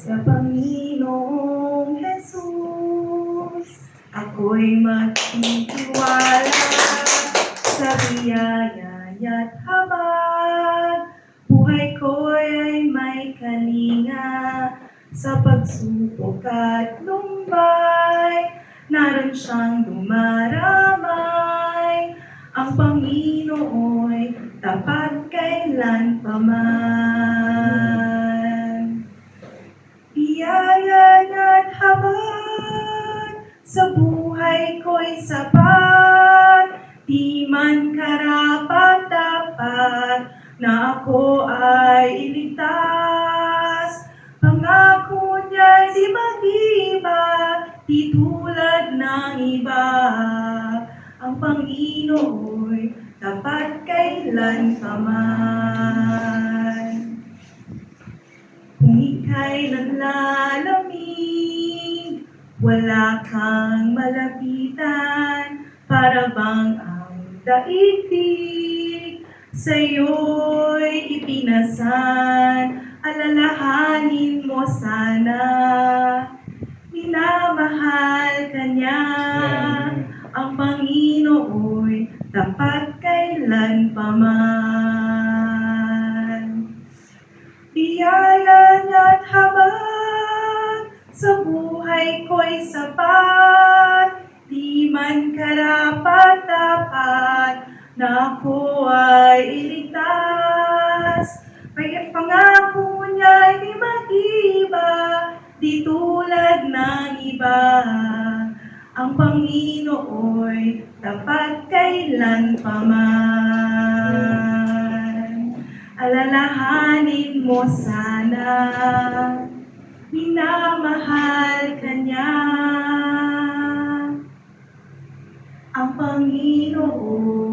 Sa Panginoong Jesus, ako'y magtitiwala sa biyaya niya't habag. Buhay ko'y ay may kalinga sa pagsubok at lumbay. Naroon siyang dumaramay, ang Panginoo'y tapat kailanpaman. Biyaya niya't habag, sa buhay ko'y sapat, di man karapat-dapat na ako ay iligtas. Pangako niya'y di mag-iba, di tulad ng iba. Ang Panginoo'y tapat kailanpaman. Kung ika'y nanlalamig, wala kang malapitan, para bang ang daigdig sa'yo'y ipinasan. Alalahanin mo sana, minamahal ka niya, ang Panginoo'y tapat kailanpaman. Biyaya niya't habag, sa buhay ko'y sapat, di man karapat-dapat na ako ay iligtas. Pangako niya'y di mag-iba, di tulad ng iba. Ang Panginoo'y tapat kailanpaman. Alalahanin mo sana, minamahal ka niya, ang Panginoon.